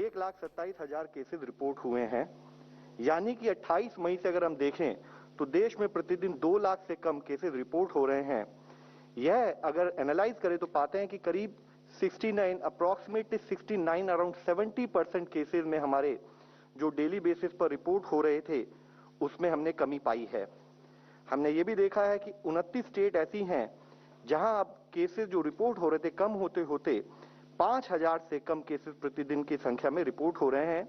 1,27,000 cases report हुए हैं, यानी कि 28 मई से अगर हम देखें तो देश में प्रतिदिन 2 लाख से कम केसेस रिपोर्ट हो रहे हैं। यह अगर एनालाइज करें तो पाते हैं कि करीब 69 अप्रॉक्सीमेटली 69 अराउंड 70% केसेस में हमारे जो डेली बेसिस पर रिपोर्ट हो रहे थे उसमें हमने कमी पाई है। हमने ये भी देखा है कि 29 स्टेट ऐसी हैं जहां अब केसेस जो रिपोर्ट हो रहे थे कम होते होते 5,000 से कम केसेस प्रतिदिन की संख्या में रिपोर्ट हो रहे हैं,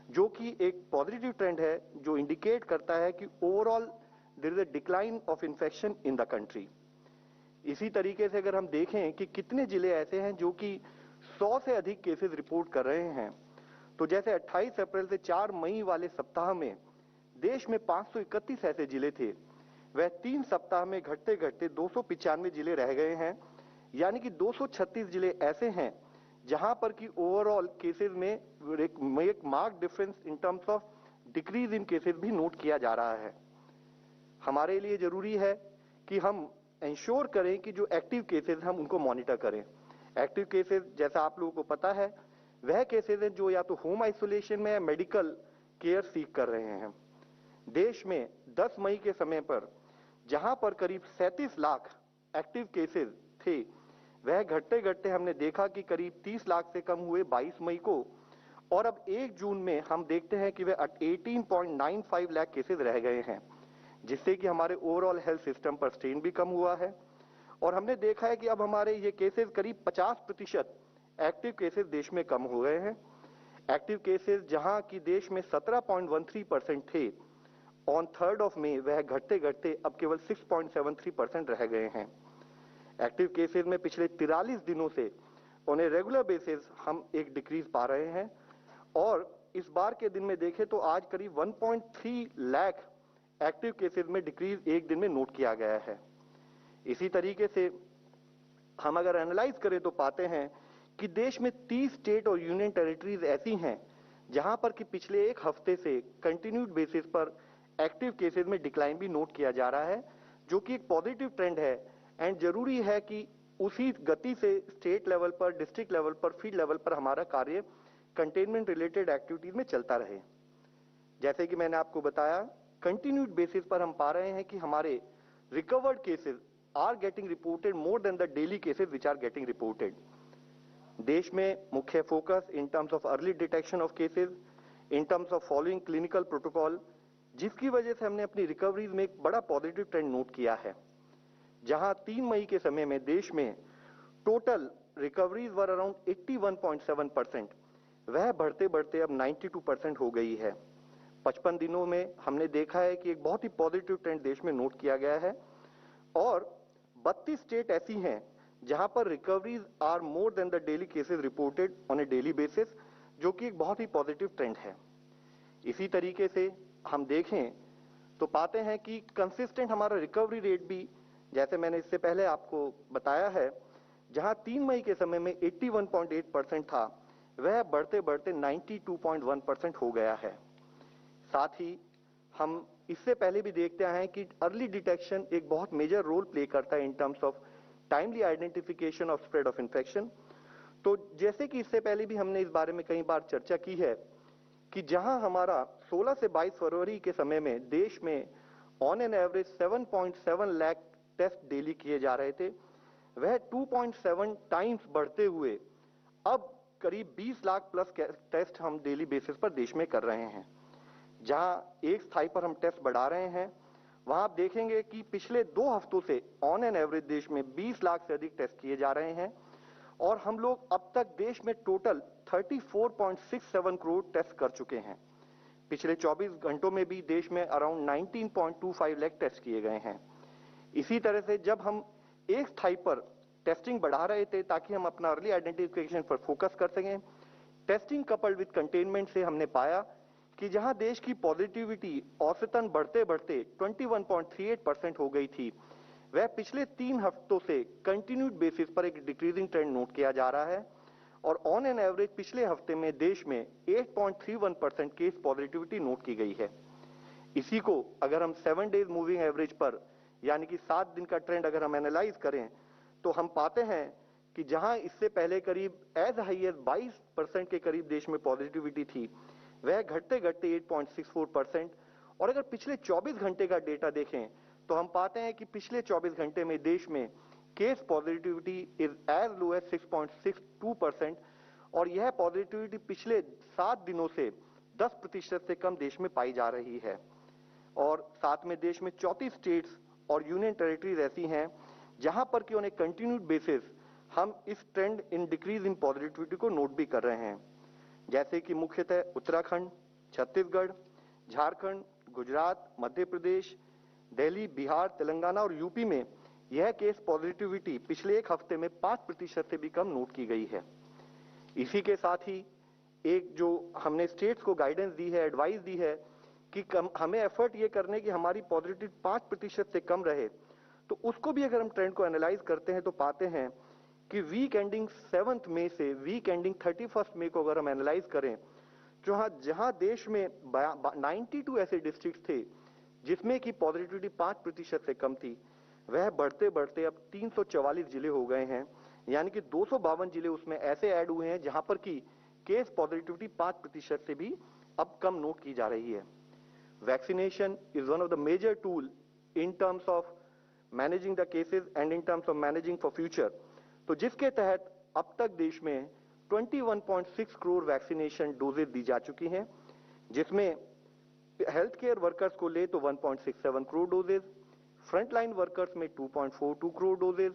जो कि एक पॉजिटिव ट्रेंड है जो इंडिकेट करता है कि overall there is a decline of infection in the country. इसी तरीके से अगर हम देखें कि कितने जिले ऐसे हैं जो कि 100 से अधिक केसेस रिपोर्ट कर रहे हैं, तो जैसे 28 अप्रैल से 4 मई वाले सप्ताह में देश में 531 ऐसे जिले थे, वह 3 सप्ताह में घटते घटते 295 जिले रह गए हैं, यानी कि 236 जिले ऐसे हैं जहां पर कि ओवरऑल केसेस में एक mark difference in terms of decrease in cases भी नोट किया जा रहा है। हमारे लिए जरूरी है कि हम इंश्योर करें कि जो एक्टिव केसेस हम उनको मॉनिटर करें। एक्टिव केसेस जैसा आप लोगों को पता है वह केसेस हैं जो या तो होम आइसोलेशन में या मेडिकल केयर सीख कर रहे हैं। देश में 10 मई के समय पर जहां पर करीब 37 लाख एक्टिव केसेस थे, वह घटते घटते हमने देखा कि करीब 30 लाख से कम हुए 22 मई को, और अब 1 जून में हम देखते हैं कि वह 18.95 लाख केसेस रह गए हैं, जिससे कि हमारे ओवरऑल हेल्थ सिस्टम पर स्ट्रेन भी कम हुआ है। और हमने देखा है कि अब हमारे ये केसेस करीब 50% एक्टिव केसेस देश में कम हो गए हैं। एक्टिव केसेस जहां की देश में 17.13% थे ऑन 3rd ऑफ मई, वह घटते घटते अब केवल 6.73% रह गए हैं। एक्टिव केसेस में पिछले 43 दिनों से ऑन ए रेगुलर बेसिस हम एक डिक्रीज पा रहे हैं, और इस बार के दिन में देखें तो आज करीब 1.3 लाख एक्टिव केसेस में डिक्रीज एक दिन में नोट किया गया है। इसी तरीके से हम अगर एनालाइज करें तो पाते हैं कि देश में 30 स्टेट और यूनियन टेरिटरीज ऐसी हैं जहां पर कि पिछले एक हफ्ते से कंटिन्यूड बेसिस पर एक्टिव केसेस में डिक्लाइन भी नोट किया जा रहा है, जो कि एक पॉजिटिव ट्रेंड है। एंड जरूरी है कि उसी गति से स्टेट लेवल पर, डिस्ट्रिक्ट लेवल पर, फील्ड लेवल पर हमारा कार्य कंटेनमेंट रिलेटेड एक्टिविटीज में चलता रहे। जैसे कि मैंने आपको बताया, कंटिन्यूड बेसिस पर हम पा रहे हैं कि हमारे recovered cases are getting reported more than the daily cases which are getting reported. देश में मुख्य focus in terms of early detection of cases, in terms of following clinical protocol, जिसकी वजह से हमने अपनी रिकवरीज में एक बड़ा पॉजिटिव ट्रेंड नोट किया है। जहां 3 मई के समय में देश में टोटल रिकवरीज वर अराउंड 81.7%, वह बढ़ते बढ़ते अब 92% हो गई है। 55 दिनों में हमने देखा है कि एक बहुत ही पॉजिटिव ट्रेंड देश में नोट किया गया है, और 32 स्टेट ऐसी हैं जहां पर recoveries are more than the daily cases reported on a daily basis, जो कि एक बहुत ही पॉजिटिव ट्रेंड है। इसी तरीके से हम देखें तो पाते हैं कि कंसिस्टेंट हमारा रिकवरी रेट भी, जैसे मैंने इससे पहले आपको बताया है, जहां 3 मई के समय में 81.8% था, वह बढ़ते बढ़ते 92.1% हो गया है। साथ ही हम इससे पहले भी देखते हैं कि अर्ली डिटेक्शन एक बहुत मेजर रोल प्ले करता है इन terms of timely identification of spread of infection. तो जैसे कि इससे पहले भी हमने इस बारे में कई बार चर्चा की है कि जहां हमारा 16 से 22 फरवरी के समय में देश में on an average 7.7 lakh test daily किए जा रहे थे, वह 2.7 टाइम्स बढ़ते हुए अब करीब 20 लाख प्लस टेस्ट हम डेली बेसिस पर देश में कर रहे हैं। जहां एक स्थाई पर हम टेस्ट बढ़ा रहे हैं, वहां आप देखेंगे कि पिछले 2 हफ्तों से ऑन एन एवरेज देश में 20 लाख से अधिक टेस्ट किए जा रहे हैं, और हम लोग अब तक देश में टोटल 34.67 करोड़ टेस्ट कर चुके हैं। पिछले 24 घंटों में भी देश में अराउंड 19.25 लाख टेस्ट किए गए हैं। इसी तरह से जब हम एक स्थाई पर टेस्टिंग बढ़ा रहे थे ताकि हम अपना अर्ली आइडेंटिफिकेशन पर फोकस कर सकें, टेस्टिंग कपल्ड विद कंटेनमेंट से हमने पाया कि जहां देश की पॉजिटिविटी औसतन बढ़ते बढ़ते 21.38% हो गई थी, वह पिछले 3 हफ्तों से कंटिन्यूड बेसिस पर एक डिक्रीजिंग ट्रेंड नोट किया जा रहा है, और ऑन एन एवरेज पिछले हफ्ते में देश में 8.31% केस पॉजिटिविटी नोट की गई है। इसी को अगर हम 7 डेज मूविंग एवरेज पर, यानी कि 7 दिन का ट्रेंड अगर हम एनालाइज करें, तो हम पाते हैं कि जहां इससे पहले करीब एज हाई एज 22% के करीब देश में पॉजिटिविटी थी, वह घटते घटते 8.64%। और अगर पिछले 24 घंटे का डेटा देखें तो हम पाते हैं कि पिछले 24 घंटे में देश में case positivity is as low as 6.62%। और यह पॉजिटिविटी पिछले 7 दिनों से 10% से कम देश में पाई जा रही है। और साथ में देश में 34 स्टेट्स और यूनियन टेरिटरीज ऐसी हैं जहां पर कि ऑन ए कंटिन्यूड बेसिस हम इस trend in decrease in positivity को नोट भी कर रहे हैं, जैसे कि मुख्यतः उत्तराखंड, छत्तीसगढ़, झारखंड, गुजरात, मध्य प्रदेश, दिल्ली, बिहार, तेलंगाना और यूपी में यह केस पॉजिटिविटी पिछले एक हफ्ते में 5% से भी कम नोट की गई है। इसी के साथ ही एक जो हमने स्टेट्स को गाइडेंस दी है, एडवाइस दी है कि हमें एफर्ट ये करने की हमारी पॉजिटिविटी 5% से कम रहे, तो उसको भी अगर हम ट्रेंड को एनालाइज करते हैं तो पाते हैं कि वीक एंडिंग 7 मई से वीक एंडिंग 31 मई को अगर हम एनालाइज करें, जहां देश में 92 ऐसे डिस्ट्रिक्ट थे जिसमें की पॉजिटिविटी 5% से कम थी, वह बढ़ते बढ़ते अब 344 जिले हो गए हैं। यानी कि 252 जिले उसमें ऐसे ऐड हुए हैं जहां पर की केस पॉजिटिविटी 5% से भी अब कम नोट की जा रही है। Vaccination is one of the major tool in terms of managing the cases and in terms of managing for future. तो जिसके तहत अब तक देश में 21.6 करोड़ वैक्सीनेशन डोजेज दी जा चुकी हैं, जिसमें हेल्थ केयर वर्कर्स को ले तो 1.67 करोड़ डोजेज, फ्रंटलाइन वर्कर्स में 2.42 करोड़ डोजेज,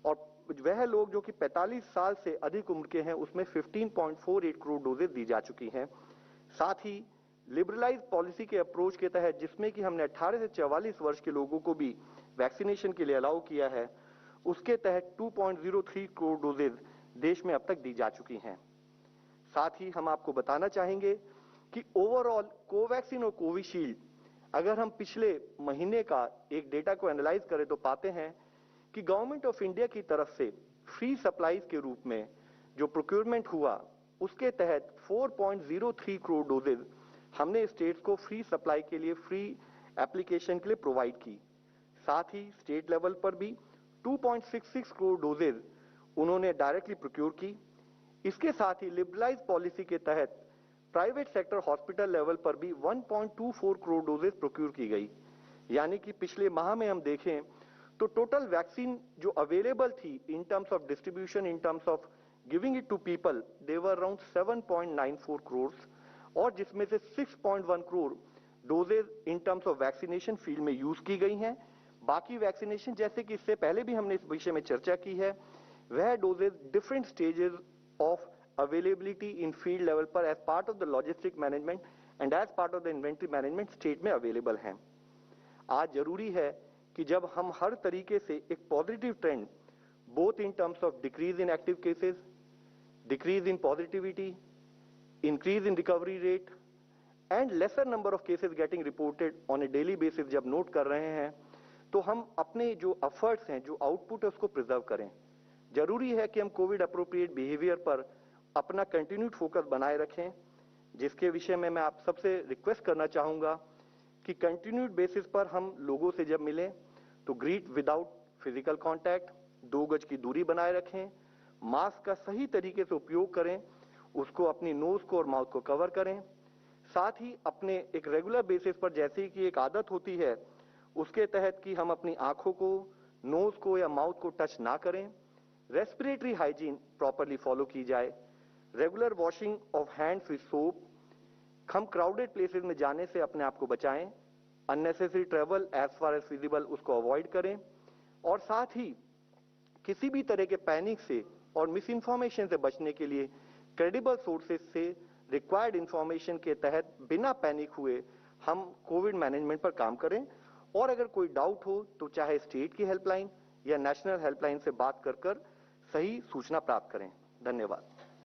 और वह लोग जो कि 45 साल से अधिक उम्र के हैं उसमें 15.48 करोड़ डोजेज दी जा चुकी हैं। साथ ही लिबरलाइज पॉलिसी के अप्रोच के तहत जिसमें कि हमने 18 से 44 वर्ष के लोगों को भी वैक्सीनेशन के लिए अलाउ किया है, उसके तहत 2.03 करोड़ डोजेज देश में अब तक दी जा चुकी हैं। साथ ही हम आपको बताना चाहेंगे कि ओवरऑल कोवैक्सीन और कोविशील्ड अगर हम पिछले महीने का एक डेटा को एनालाइज करें तो पाते हैं कि गवर्नमेंट ऑफ इंडिया की तरफ से फ्री सप्लाईज के रूप में जो प्रोक्योरमेंट हुआ, उसके तहत 4.03 करोड़ डोजेज हमने स्टेट्स को फ्री सप्लाई के लिए, फ्री एप्लीकेशन के लिए प्रोवाइड की। साथ ही स्टेट लेवल पर भी 2.66 करोड़ डोजेज उन्होंने डायरेक्टली प्रोक्योर की। इसके साथ ही लिबरलाइज पॉलिसी के तहत प्राइवेट सेक्टर हॉस्पिटल लेवल पर भी 1.24 करोड़ डोजेज प्रोक्योर की गई। यानी कि पिछले माह में हम देखें तो टोटल वैक्सीन जो अवेलेबल थी in terms of distribution, in terms of giving it to people, they were around 7.94 crore, और जिसमें से 6.1 crore doses in terms of vaccination field में यूज की गई हैं। बाकी वैक्सीनेशन, जैसे कि इससे पहले भी हमने इस विषय में चर्चा की है, वह doses different stages of availability in field level पर as part of the logistic management and as part of the inventory management state में अवेलेबल हैं। आज जरूरी है कि जब हम हर तरीके से एक positive trend, both in terms of decrease in active cases, decrease in positivity, increase in recovery rate and lesser number of cases getting reported on a daily basis जब नोट कर रहे हैं, तो हम अपने जो एफर्ट्स हैं, जो आउटपुट है, उसको प्रिजर्व करें। जरूरी है कि हम कोविड अप्रोप्रिएट बिहेवियर पर अपना कंटिन्यूड फोकस बनाए रखें, जिसके विषय में मैं आप सबसे रिक्वेस्ट करना चाहूंगा कि कंटिन्यूड बेसिस पर हम लोगों से जब मिलें तो ग्रीट विदाउट फिजिकल कॉन्टैक्ट, 2 गज की दूरी बनाए रखें, मास्क का सही तरीके से उपयोग करें, उसको अपनी नोज को और माउथ को कवर करें। साथ ही अपने एक रेगुलर बेसिस पर, जैसे कि एक आदत होती है उसके तहत कि हम अपनी आंखों को, नोज को या माउथ को टच ना करें, रेस्पिरेटरी हाइजीन प्रॉपरली फॉलो की जाए, regular washing of hands with soap, हम क्राउडेड प्लेसेस में जाने से अपने आप को बचाएं, unnecessary travel as far as feasible उसको अवॉइड करें, और साथ ही किसी भी तरह के पैनिक से और मिस इन्फॉर्मेशन से बचने के लिए क्रेडिबल सोर्सेज से रिक्वायर्ड इंफॉर्मेशन के तहत बिना पैनिक हुए हम कोविड मैनेजमेंट पर काम करें। और अगर कोई डाउट हो तो चाहे स्टेट की हेल्पलाइन या नेशनल हेल्पलाइन से बात कर सही सूचना प्राप्त करें। धन्यवाद।